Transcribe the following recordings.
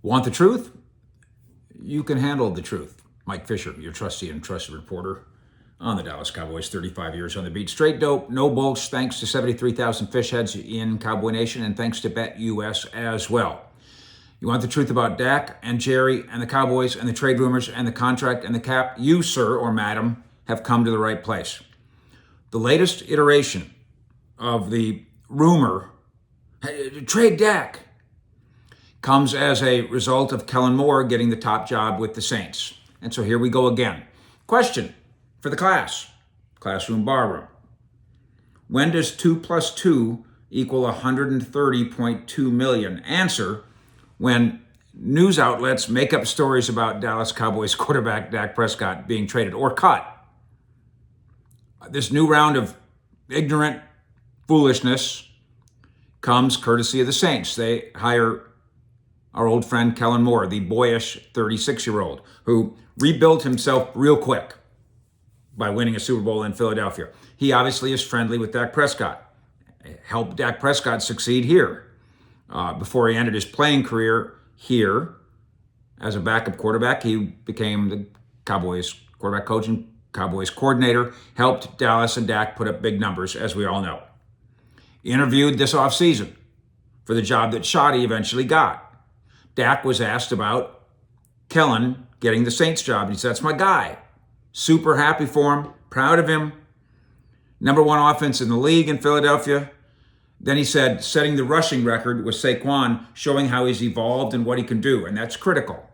Want the truth? You can handle the truth. Mike Fisher, your trusty and trusted reporter on the Dallas Cowboys, 35 years on the beat. Straight dope, no BULLSH, thanks to 73,000 fish heads in Cowboy Nation, and thanks to BetUS as well. You want the truth about Dak and Jerry and the Cowboys and the trade rumors and the contract and the cap? You, sir or madam, have come to the right place. The latest iteration of the rumor, trade Dak, comes as a result of Kellen Moore getting the top job with the Saints. And so here we go again. Question for the classroom barroom. When does 2 plus 2 equal 130.2 million? Answer, when news outlets make up stories about Dallas Cowboys quarterback Dak Prescott being traded or cut. This new round of ignorant foolishness comes courtesy of the Saints. They hire our old friend Kellen Moore, the boyish 36-year-old, who rebuilt himself real quick by winning a Super Bowl in Philadelphia. He obviously is friendly with Dak Prescott. Helped Dak Prescott succeed here before he ended his playing career here as a backup quarterback. He became the Cowboys quarterback coach and Cowboys coordinator, helped Dallas and Dak put up big numbers, as we all know. Interviewed this offseason for the job that Shoddy eventually got. Dak was asked about Kellen getting the Saints job. And he said, that's my guy. Super happy for him, proud of him. Number one offense in the league in Philadelphia. Then he said, setting the rushing record with Saquon, showing how he's evolved and what he can do. And that's critical.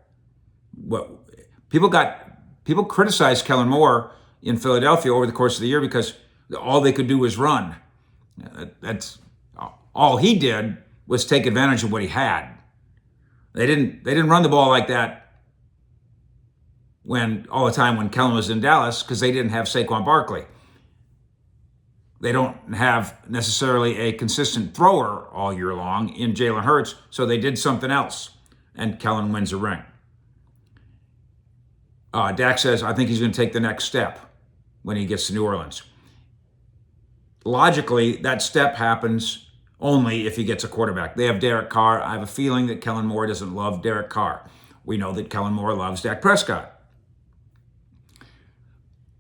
People criticized Kellen Moore in Philadelphia over the course of the year because all they could do was run. That's all he did was take advantage of what he had. They didn't run the ball like that all the time when Kellen was in Dallas because they didn't have Saquon Barkley. They don't have necessarily a consistent thrower all year long in Jalen Hurts, so they did something else, and Kellen wins a ring. Dak says, I think he's going to take the next step when he gets to New Orleans. Logically, that step happens only if he gets a quarterback. They have Derek Carr. I have a feeling that Kellen Moore doesn't love Derek Carr. We know that Kellen Moore loves Dak Prescott.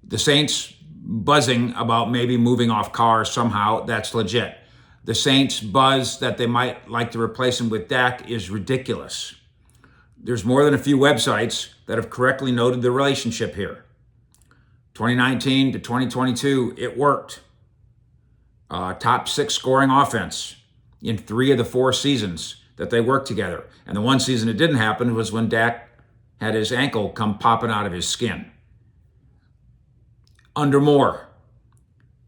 The Saints buzzing about maybe moving off Carr somehow, that's legit. The Saints buzz that they might like to replace him with Dak is ridiculous. There's more than a few websites that have correctly noted the relationship here. 2019 to 2022, it worked. Top 6 scoring offense in 3 of the 4 seasons that they worked together. And the one season it didn't happen was when Dak had his ankle come popping out of his skin. Under Moore,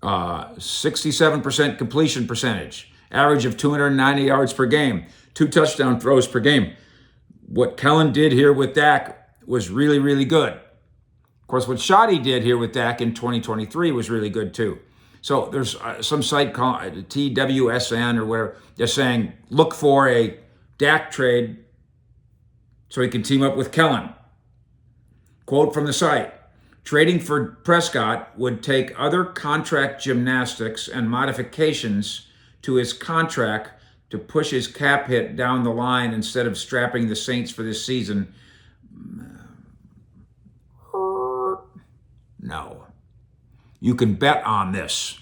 67% completion percentage, average of 290 yards per game, 2 touchdown throws per game. What Kellen did here with Dak was really, really good. Of course, what Shoddy did here with Dak in 2023 was really good too. So there's some site called TWSN or whatever, just saying, look for a Dak trade so he can team up with Kellen. Quote from the site, trading for Prescott would take other contract gymnastics and modifications to his contract to push his cap hit down the line instead of strapping the Saints for this season. No. You can bet on this.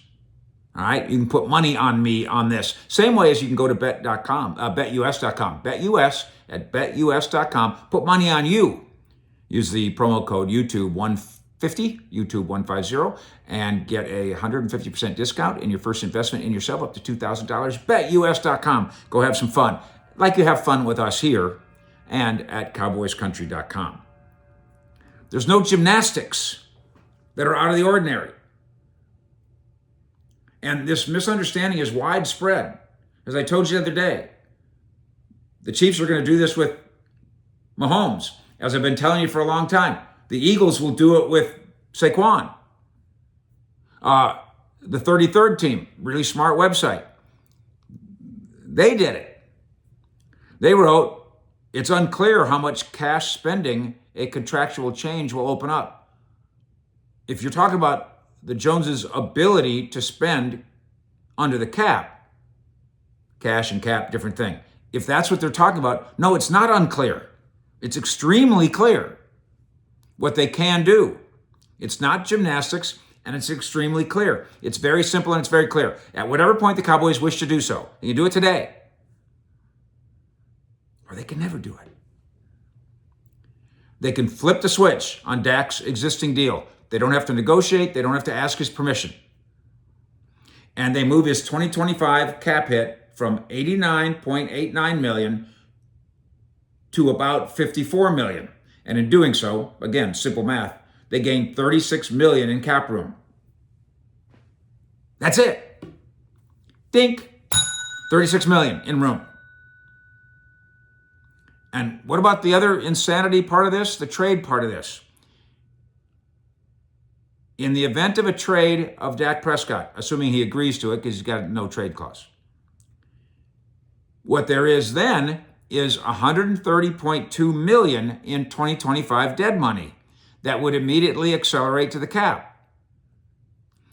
All right? You can put money on me on this. Same way as you can go to bet.com, betus.com. BetUS at betus.com. Put money on you. Use the promo code YouTube150, YouTube150, and get a 150% discount in your first investment in yourself up to $2,000. BetUS.com. Go have some fun. Like you have fun with us here and at cowboyscountry.com. There's no gymnastics that are out of the ordinary. And this misunderstanding is widespread. As I told you the other day, the Chiefs are going to do this with Mahomes. As I've been telling you for a long time, the Eagles will do it with Saquon. The 33rd team, really smart website, they did it. They wrote, it's unclear how much cash spending a contractual change will open up. If you're talking about the Joneses' ability to spend under the cap, cash and cap, different thing. if that's what they're talking about, no, it's not unclear. It's extremely clear what they can do. It's not gymnastics, and it's extremely clear. It's very simple and it's very clear. At whatever point the Cowboys wish to do so, you can do it today, or they can never do it. They can flip the switch on Dak's existing deal. They don't have to negotiate. They don't have to ask his permission. And they move his 2025 cap hit from $89.89 million to about $54 million. And in doing so, again, simple math, they gain $36 million in cap room. That's it. Dink. $36 million in room. And what about the other insanity part of this? The trade part of this. In the event of a trade of Dak Prescott, assuming he agrees to it because he's got no trade clause, what there is then is $130.2 million in 2025 dead money that would immediately accelerate to the cap.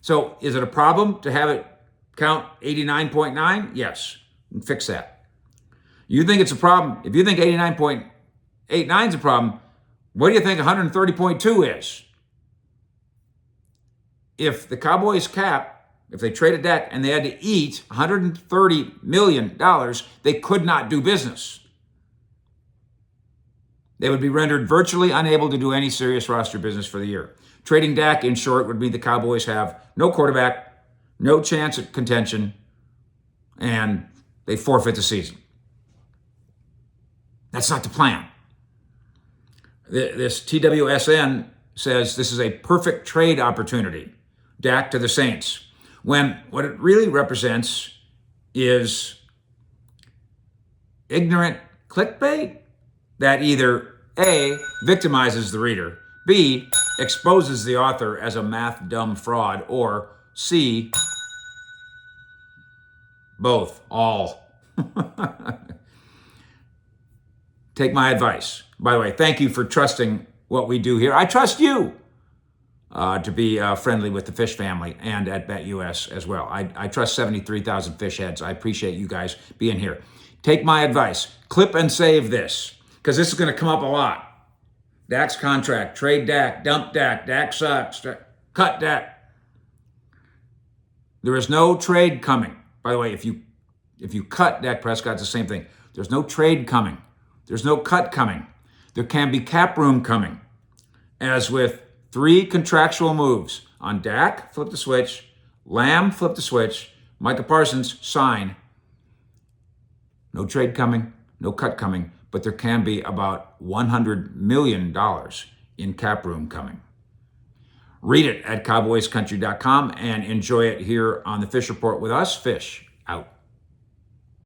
So is it a problem to have it count 89.9? Yes, fix that. You think it's a problem? If you think 89.89 is a problem, what do you think 130.2 is? If the Cowboys cap, if they traded Dak and they had to eat $130 million, they could not do business. They would be rendered virtually unable to do any serious roster business for the year. Trading Dak, in short, would mean the Cowboys have no quarterback, no chance at contention, and they forfeit the season. That's not the plan. This TWSN says this is a perfect trade opportunity, Dak to the Saints, when what it really represents is ignorant clickbait that either A, victimizes the reader, B, exposes the author as a math dumb fraud, or C, both, all. Take my advice. By the way, thank you for trusting what we do here. I trust you to be friendly with the Fish family and at BetUS as well. I trust 73,000 fish heads. I appreciate you guys being here. Take my advice. Clip and save this, because this is going to come up a lot. Dak's contract, trade Dak, dump Dak, Dak sucks, cut Dak. There is no trade coming. By the way, if you cut Dak Prescott, it's the same thing. There's no trade coming. There's no cut coming. There can be cap room coming. As with 3 contractual moves on Dak, flip the switch, Lamb, flip the switch, Micah Parsons, sign. No trade coming, no cut coming, but there can be about $100 million in cap room coming. Read it at cowboyscountry.com and enjoy it here on the Fish Report with us. Fish out.